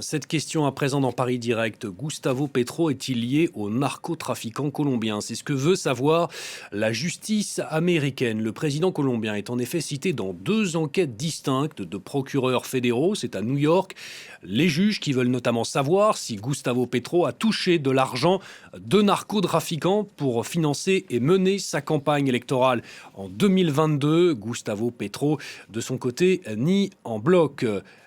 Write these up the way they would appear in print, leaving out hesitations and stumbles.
Cette question à présent dans Paris Direct. Gustavo Petro est-il lié au narcotrafiquant colombien? C'est ce que veut savoir la justice américaine. Le président colombien est en effet cité dans deux enquêtes distinctes de procureurs fédéraux. C'est à New York. Les juges qui veulent notamment savoir si Gustavo Petro a touché de l'argent de narcotrafiquants pour financer et mener sa campagne électorale en 2022. Gustavo Petro, de son côté, nie en bloc.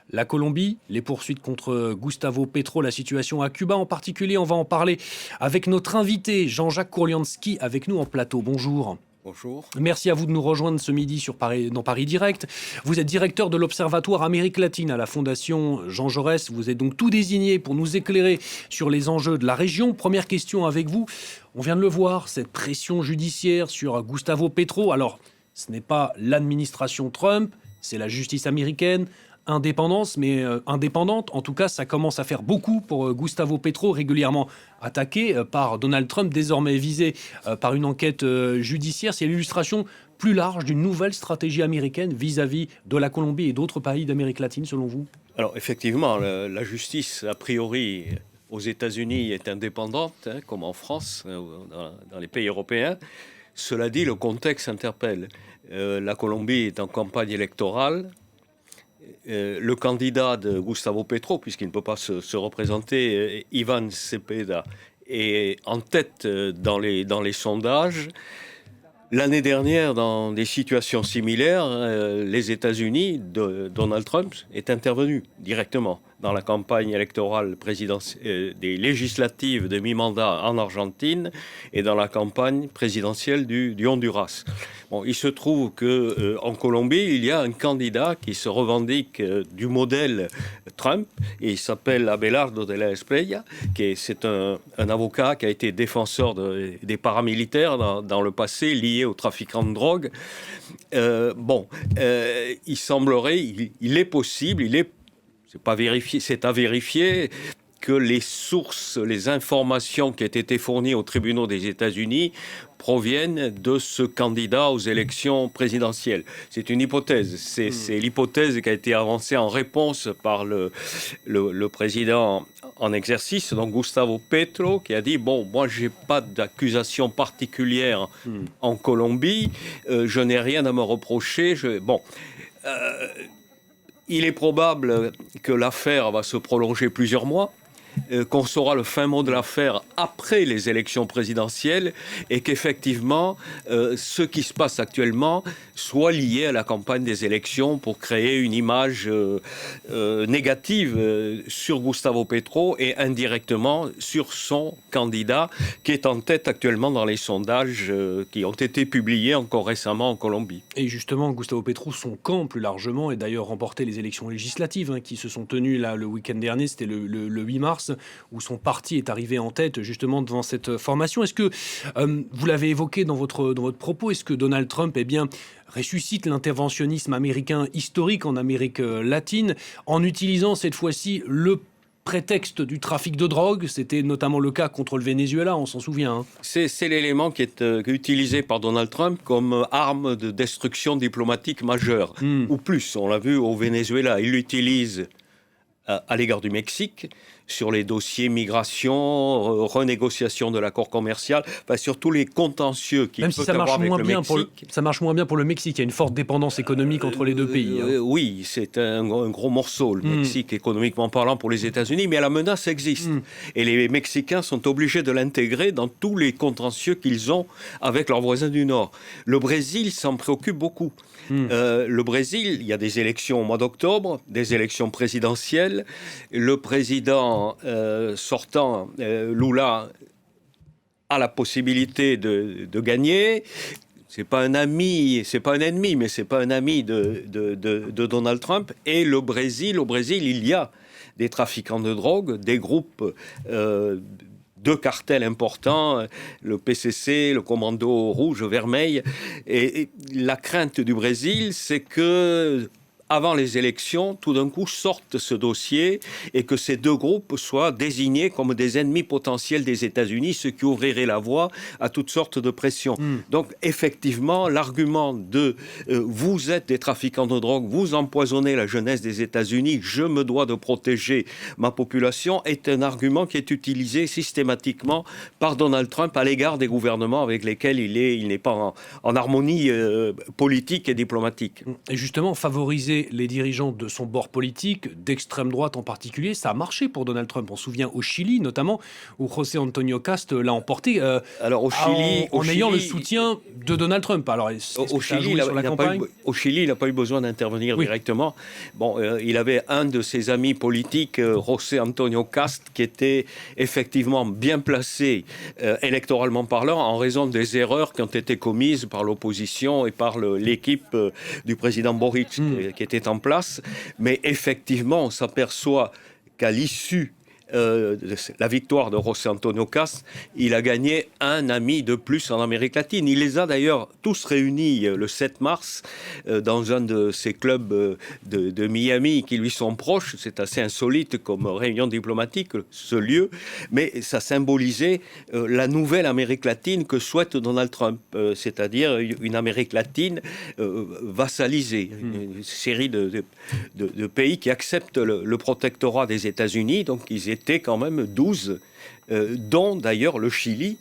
La Colombie, les poursuites contre Gustavo Petro, la situation à Cuba en particulier. On va en parler avec notre invité Jean-Jacques Kourlianski avec nous en plateau. Bonjour. Bonjour. Merci à vous de nous rejoindre ce midi dans Paris Direct. Vous êtes directeur de l'Observatoire Amérique latine à la Fondation Jean Jaurès. Vous êtes donc tout désigné pour nous éclairer sur les enjeux de la région. Première question avec vous. On vient de le voir, cette pression judiciaire sur Gustavo Petro. Alors, ce n'est pas l'administration Trump, c'est la justice américaine. Indépendance, mais indépendante. En tout cas, ça commence à faire beaucoup pour Gustavo Petro, régulièrement attaqué par Donald Trump, désormais visé par une enquête judiciaire. C'est l'illustration plus large d'une nouvelle stratégie américaine vis-à-vis de la Colombie et d'autres pays d'Amérique latine, selon vous? Alors, effectivement, la justice, a priori, aux États-Unis est indépendante, comme en France, dans les pays européens. Cela dit, le contexte interpelle. La Colombie est en campagne électorale. Le candidat de Gustavo Petro, puisqu'il ne peut pas se représenter, Ivan Cepeda, est en tête dans les sondages. L'année dernière, dans des situations similaires, les États-Unis de Donald Trump est intervenu directement dans la campagne électorale des législatives de mi-mandat en Argentine et dans la campagne présidentielle du Honduras. Bon, il se trouve qu'en Colombie, il y a un candidat qui se revendique du modèle Trump, et il s'appelle Abelardo de la Espriella, c'est un avocat qui a été défenseur des paramilitaires dans le passé liés aux trafiquants de drogue. Il semblerait, il est possible, c'est pas vérifié, c'est à vérifier, que les sources, les informations qui ont été fournies aux tribunaux des États-Unis proviennent de ce candidat aux élections présidentielles. C'est une hypothèse. C'est l'hypothèse qui a été avancée en réponse par le président en exercice, donc Gustavo Petro, qui a dit « Bon, moi, j'ai pas d'accusation particulière en Colombie, je n'ai rien à me reprocher. » Il est probable que l'affaire va se prolonger plusieurs mois, qu'on saura le fin mot de l'affaire après les élections présidentielles et qu'effectivement, ce qui se passe actuellement soit lié à la campagne des élections pour créer une image négative sur Gustavo Petro et indirectement sur son candidat qui est en tête actuellement dans les sondages qui ont été publiés encore récemment en Colombie. Et justement, Gustavo Petro, son camp plus largement, et d'ailleurs remporté les élections législatives qui se sont tenues là, le week-end dernier, c'était le 8 mars, où son parti est arrivé en tête justement devant cette formation. Est-ce que, vous l'avez évoqué dans votre propos, est-ce que Donald Trump ressuscite l'interventionnisme américain historique en Amérique latine en utilisant cette fois-ci le prétexte du trafic de drogue? C'était notamment le cas contre le Venezuela, on s'en souvient. C'est l'élément qui est utilisé par Donald Trump comme arme de destruction diplomatique majeure, ou plus. On l'a vu au Venezuela, il l'utilise à l'égard du Mexique, sur les dossiers migration, renégociation de l'accord commercial, sur tous les contentieux qui Même si ça marche moins bien ça marche moins bien pour le Mexique, il y a une forte dépendance économique entre les deux pays. Oui, c'est un gros morceau, le Mexique, économiquement parlant, pour les États-Unis, mais la menace existe. Et les Mexicains sont obligés de l'intégrer dans tous les contentieux qu'ils ont avec leurs voisins du Nord. Le Brésil s'en préoccupe beaucoup. Le Brésil, il y a des élections au mois d'octobre, des élections présidentielles. Le président sortant, Lula, a la possibilité de gagner. C'est pas un ami, c'est pas un ennemi, mais c'est pas un ami de Donald Trump. Et au Brésil, il y a des trafiquants de drogue, des groupes deux cartels importants, le PCC, le Commando Rouge, Vermeil. Et la crainte du Brésil, c'est que avant les élections, tout d'un coup, sorte ce dossier et que ces deux groupes soient désignés comme des ennemis potentiels des États-Unis, ce qui ouvrirait la voie à toutes sortes de pressions. Donc, effectivement, l'argument de vous êtes des trafiquants de drogue, vous empoisonnez la jeunesse des États-Unis, je me dois de protéger ma population, est un argument qui est utilisé systématiquement par Donald Trump à l'égard des gouvernements avec lesquels il n'est pas en harmonie politique et diplomatique. Et justement, favoriser les dirigeants de son bord politique, d'extrême droite en particulier, ça a marché pour Donald Trump. On se souvient au Chili, notamment, où José Antonio Cast l'a emporté Alors au Chili, en ayant le soutien de Donald Trump. Alors, au Chili, il n'a pas eu besoin d'intervenir directement. Bon, il avait un de ses amis politiques, José Antonio Cast, qui était effectivement bien placé électoralement parlant en raison des erreurs qui ont été commises par l'opposition et par l'équipe du président Boric qui était en place. Mais effectivement, on s'aperçoit qu'à l'issue la victoire de José Antonio Cast, il a gagné un ami de plus en Amérique latine. Il les a d'ailleurs tous réunis le 7 mars dans un de ces clubs de Miami qui lui sont proches. C'est assez insolite comme réunion diplomatique, ce lieu, mais ça symbolisait la nouvelle Amérique latine que souhaite Donald Trump, c'est-à-dire une Amérique latine vassalisée, une série de pays qui acceptent le protectorat des États-Unis, donc ils étaient quand même 12, dont d'ailleurs le Chili,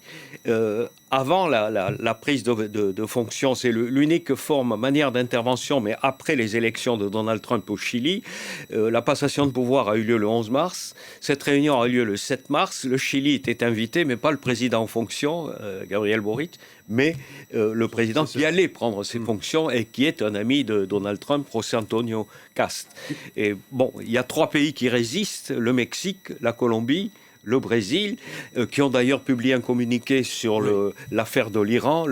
avant la prise de fonction. C'est l'unique manière d'intervention, mais après les élections de Donald Trump au Chili. La passation de pouvoir a eu lieu le 11 mars. Cette réunion a eu lieu le 7 mars. Le Chili était invité, mais pas le président en fonction, Gabriel Boric, mais le président qui allait prendre ses fonctions et qui est un ami de Donald Trump, José Antonio Cast. Et bon, il y a 3 pays qui résistent, le Mexique, la Colombie, le Brésil, qui ont d'ailleurs publié un communiqué sur l'affaire de l'Iran,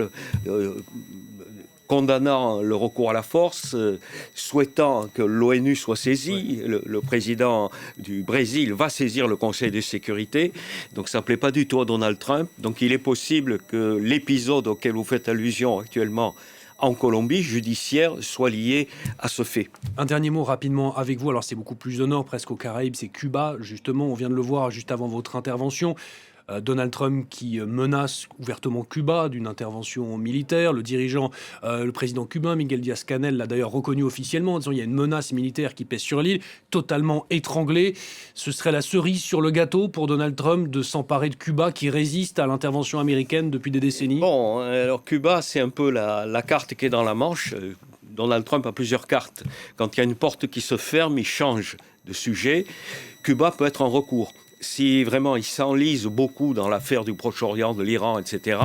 condamnant le recours à la force, souhaitant que l'ONU soit saisie. Le président du Brésil va saisir le Conseil de sécurité. Donc ça ne plaît pas du tout à Donald Trump. Donc il est possible que l'épisode auquel vous faites allusion actuellement en Colombie, judiciaire, soit lié à ce fait. Un dernier mot rapidement avec vous. Alors c'est beaucoup plus au nord, presque aux Caraïbes, c'est Cuba. Justement, on vient de le voir juste avant votre intervention. Donald Trump qui menace ouvertement Cuba d'une intervention militaire. Le dirigeant, le président cubain, Miguel Díaz-Canel, l'a d'ailleurs reconnu officiellement en disant qu'il y a une menace militaire qui pèse sur l'île, totalement étranglée. Ce serait la cerise sur le gâteau pour Donald Trump de s'emparer de Cuba qui résiste à l'intervention américaine depuis des décennies. Bon, alors Cuba, c'est un peu la carte qui est dans la manche. Donald Trump a plusieurs cartes. Quand il y a une porte qui se ferme, il change de sujet. Cuba peut être en recours. Si vraiment il s'enlise beaucoup dans l'affaire du Proche-Orient, de l'Iran, etc.,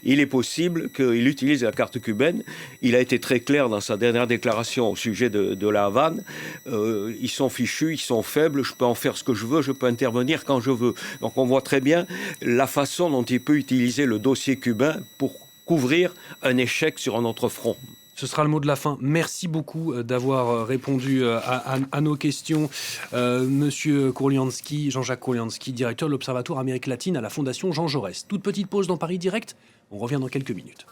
il est possible qu'il utilise la carte cubaine. Il a été très clair dans sa dernière déclaration au sujet de la Havane. Ils sont fichus, ils sont faibles, je peux en faire ce que je veux, je peux intervenir quand je veux. Donc on voit très bien la façon dont il peut utiliser le dossier cubain pour couvrir un échec sur un autre front. Ce sera le mot de la fin. Merci beaucoup d'avoir répondu à nos questions. Monsieur Kourlianski, Jean-Jacques Kourlianski, directeur de l'Observatoire Amérique latine à la Fondation Jean Jaurès. Toute petite pause dans Paris Direct. On revient dans quelques minutes.